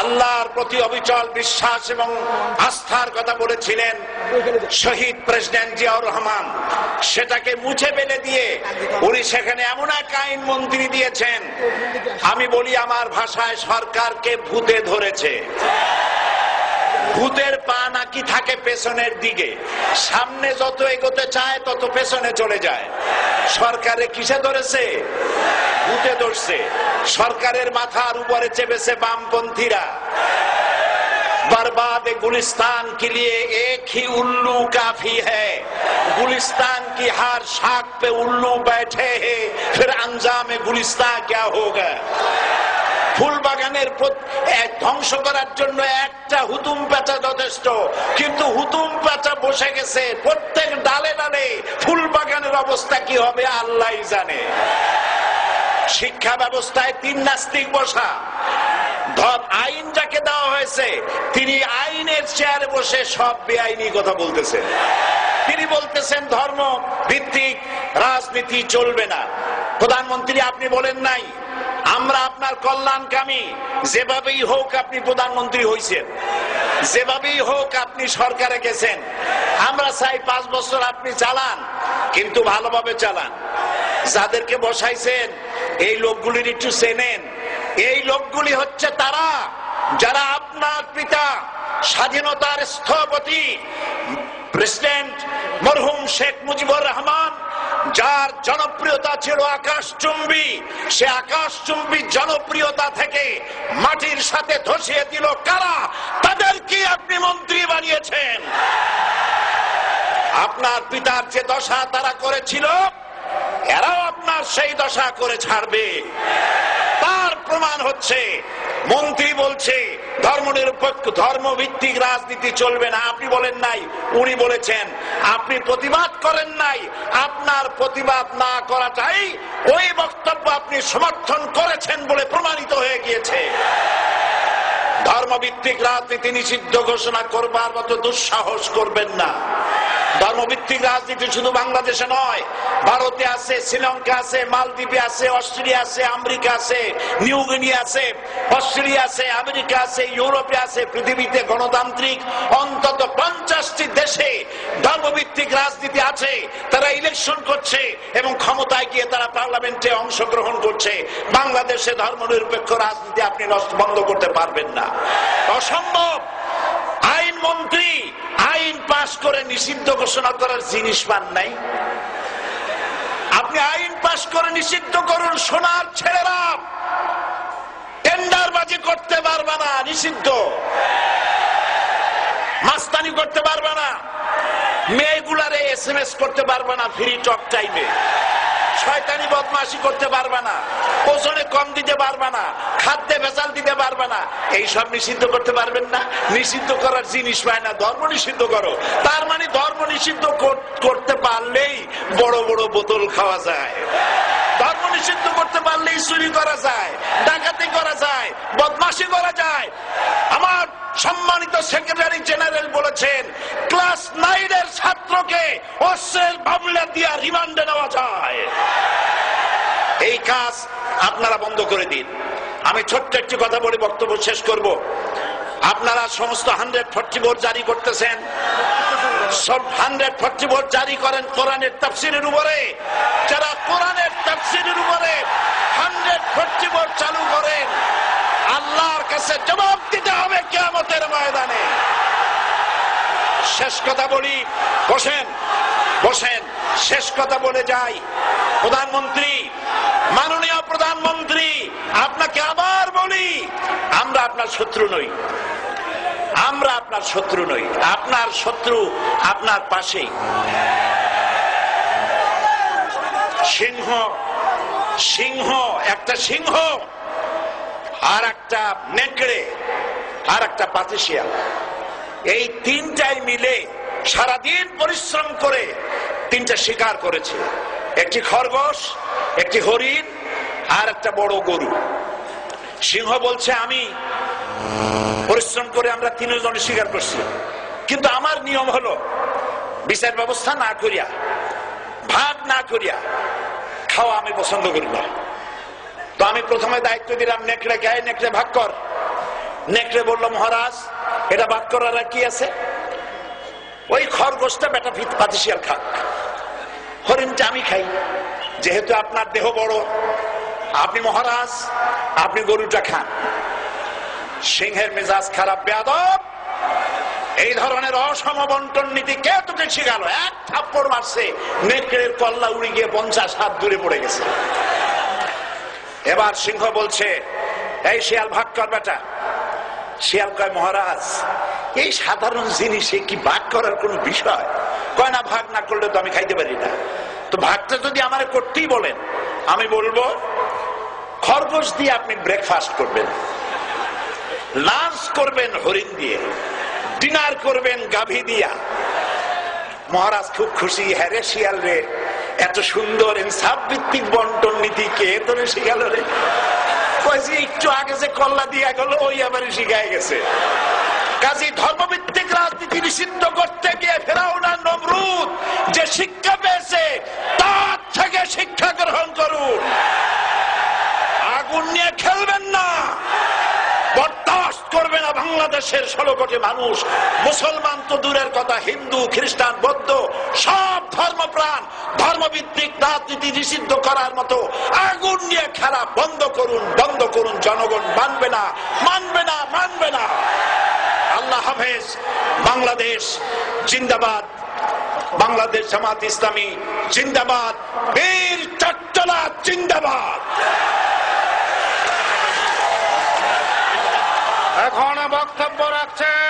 আল্লাহর প্রতি অবিচল বিশ্বাস এবং আস্থার কথা বলেছিলেন শহীদ প্রেসিডেন্ট জিয়াউর রহমান, সেটাকে মুছে ফেলে দিয়ে উনি সেখানে এমন এক আইন মন্ত্রী দিয়েছেন, আমি বলি আমার ভাষায় সরকারকে ভূতে ধরেছে। ভূতের পা নাকি থাকে পেছনের দিকে, সামনে যত এগোতে চায় তত পেছনে চলে যায়। সরকারে কিসে ধরেছে? ভূতে ধরছে। সরকারের মাথার উপরে চেপেছে বামপন্থীরা। बर्बाद गुलिस्तान के लिए एक ही उल्लू काफी है, गुलिस्तान की हर शाख पे उल्लू बैठे हैं, फिर अंजाम गुलिस्तान क्या होगा। ফুল বাগানের ধ্বংস করার জন্য একটা হুতুম পেঁচা যথেষ্ট, কিন্তু হুতুম পেঁচা বসে গেছে প্রত্যেক ডালে ডালে। ফুল বাগানের অবস্থা কি হবে আল্লাহই জানে। শিক্ষা ব্যবস্থায় তিন নাস্তিক বসা। আইন যাকে দেওয়া হয়েছে তিনি আইনের চেয়ারে বসে সব বেআইনি কথা বলতেছেন। তিনি বলতেছেন ধর্ম ভিত্তিক রাজনীতি চলবে না। প্রধানমন্ত্রী আপনি বলেন নাই আমরা আপনার কল্যাণকামী, যেভাবেই হোক আপনি প্রধানমন্ত্রী হয়েছেন, যেভাবেই হোক আপনি সরকারে গেছেন, আমরা চাই 5 বছর আপনি চালান, কিন্তু ভালোভাবে চালান। যাদেরকে বসাইছেন এই লোকগুলির একটু চেনেন। এই লোকগুলি হচ্ছে তারা যারা আপনার পিতা স্বাধীনতার স্থপতি প্রেসিডেন্ট মরহুম শেখ মুজিবুর রহমান, যার জনপ্রিয়তা ছিল আকাশচুম্বী, সে আকাশচুম্বী জনপ্রিয়তা থেকে মাটির সাথে ধসিয়ে দিল কারা? তাদেরকে আপনি মন্ত্রী বানিয়েছেন। আপনার পিতার যে দশা তারা করেছিল, এরাও আপনার সেই দশা করে ছাড়বে। তার প্রমাণ হচ্ছে মন্ত্রী বলছে ধর্মনিরপেক্ষ ধর্মভিত্তিক রাজনীতি চলবে না। আপনি বলেন নাই, উনি বলেছেন। আপনি প্রতিবাদ করেন নাই। আপনার প্রতিবাদ না করাটাই ওই বক্তব্য আপনি সমর্থন করেছেন বলে প্রমাণিত হয়ে গিয়েছে। ধর্মভিত্তিক রাজনীতি নিষিদ্ধ ঘোষণা করবার মতো দুঃসাহস করবেন না। ধর্মভিত্তিক রাজনীতি শুধু বাংলাদেশে নয়, ভারতে আছে, শ্রীলঙ্কা আছে, মালদ্বীপে আছে, অস্ট্রেলিয়া আছে, আমেরিকা আছে, নিউ গিনি আছে, অস্ট্রেলিয়া আছে, আমেরিকা আছে, ইউরোপে আছে। পৃথিবীতে গণতান্ত্রিক অন্তত 50টি দেশে ধর্মভিত্তিক রাজনীতি আছে। তারা ইলেকশন করছে এবং ক্ষমতায় গিয়ে তারা পার্লামেন্টে অংশগ্রহণ করছে। বাংলাদেশে ধর্মনিরপেক্ষ রাজনীতি আপনি বন্ধ করতে পারবেন না, অসম্ভব। আইন মন্ত্রী আইন পাশ করে নিষিদ্ধ ঘোষণা করার জিনিস পান নাই। আপনি আইন পাশ করে নিষিদ্ধ করুন, সোনার ছেলেরা টেন্ডারবাজি করতে পারবে না, নিষিদ্ধ। মাস্তানি করতে পারবে না, মেয়েগুলারে SMS করতে পারবে না ফ্রি টক টাইমে, শয়তানি বদমাশি করতে পারবে না, ওজনে কম দিতে পারবে না, খাদ্যে ভেজাল দিতে পারবে না। এইসব নিষিদ্ধ করতে পারবেন না। নিষিদ্ধ করার জিনিস পায় না, ধর্ম নিষিদ্ধ করো। তার মানে ধর্ম নিষিদ্ধ করতে পারলেই বড় বড় বোতল খাওয়া যায়। ধর্ম নিষিদ্ধ করতে পারলেই চুরি করা যায়, ডাকাতি করা যায়, বদমাশি করা যায়। আমার সম্মানিত সেক্রেটারি জেনারেল বলেছেন ক্লাস 9 এর ছাত্রকে অস্ত্রের মামলা দিয়ে রিমান্ডে নেওয়া যায়। এই কাজ আপনারা বন্ধ করে দিন। আমি ছোট্ট একটি কথা বলে বক্তব্য শেষ করব। আপনারা সমস্ত 144 জারি করতেছেন, সব 144 জারি করেন কোরআনের তাফসীরের উপরে। যারা কোরআনের তাফসীরের উপরে 144 চালু করেন, আল্লাহর কাছে জবাব দিতে হবে কিয়ামতের ময়দানে। শেষ কথা বলি, বসেন বসেন, শেষ কথা বলে যাই। প্রধানমন্ত্রী, মাননীয় প্রধানমন্ত্রী, আপনাকে আবার বলি, আমরা আপনার শত্রু নই, আমরা আপনার শত্রু নই। আপনার শত্রু আপনার পাশেই। সিংহ, সিংহ, একটা সিংহ আর একটা নেকড়ে আর একটা পাতিশিয়াল, এই তিনটাই মিলে সারাদিন পরিশ্রম করে তিনটা শিকার করেছে। একটি খরগোশ, একটি হরিণ আর একটা বড় গরু। সিংহ বলছে আমি পরিশ্রম করে আমরা তিনজনে শিকার করছি, কিন্তু আমার নিয়ম হলো বিচার ব্যবস্থা না করিয়া, ভাগ না করিয়া খাওয়া আমি পছন্দ করি না। তো আমি প্রথমে দায়িত্ব দিলাম নেকড়ে গায়ে, নেকড়ে ভাগ কর। নেকড়ে বলল, মহারাজ এটা বাদ করার আর কি আছে, ওই খরগোশটা বেটা পাতিশিয়াল খাক, হরিণটা আমি খাই, যেহেতু আপনার দেহ বড়, আপনি মহারাজ, আপনি গরুটা খান। সিংহের মেজাজ খারাপ, বেয়াদব, এই ধরনের অসম বন্টন নীতি কে তোকে শিখালো? এক থাপ্পড় মারছে, নেকড়ের কল্লা উড়ে গিয়ে 50 হাত দূরে পড়ে গেছে। এবার সিংহ বলছে, এই শিয়াল ভাগ কর বেটা। শিয়াল কয়, মহারাজ এই সাধারণ জিনিসে কি ভাগ করার কোন বিষয়? কয় না, ভাগ না করলে তো আমি খাইতে পারি না। তো ভাগটা যদি আমার করতেই বলেন, আমি বলবো খরগোশ দিয়ে আপনি ব্রেকফাস্ট করবেন, লাঞ্চ করবেন হরিণ দিয়ে, ডিনার করবেন গাভী দিয়া। মহারাজ খুব খুশি, হ্যাঁ রে শিয়াল রে, এত সুন্দর ইনসাফ ভিত্তিক বন্টন নীতি কে তোরে শিখাল রে? একটু আগে যে কল্লা দিয়া গেল ওই আবার শিখায় গেছে। কাজী ধর্মভিত্তিক রাজনীতি নিষিদ্ধ করতে গিয়ে ফেরাউন আর নমরুদ যে শিক্ষা পেয়েছে তার থেকে শিক্ষা গ্রহণ করুন। আগুন নিয়ে খেলবেন না, বরদাস্ত করবে না বাংলাদেশের 16 কোটি মানুষ। মুসলমান তো দূরের কথা, হিন্দু, খ্রিস্টান, বৌদ্ধ সব ধর্মপ্রাণ ধর্মভিত্তিক রাজনীতি নিষিদ্ধ করার মতো আগুন নিয়ে খেলা বন্ধ করুন, বন্ধ করুন। জনগণ মানবে না, মানবে না, মানবে না। আল্লাহ হাফেজ। বাংলাদেশ জিন্দাবাদ, বাংলাদেশ জামাত ইসলামী জিন্দাবাদ, বীর চট্টলা জিন্দাবাদ। এখন বক্তব্য রাখছেন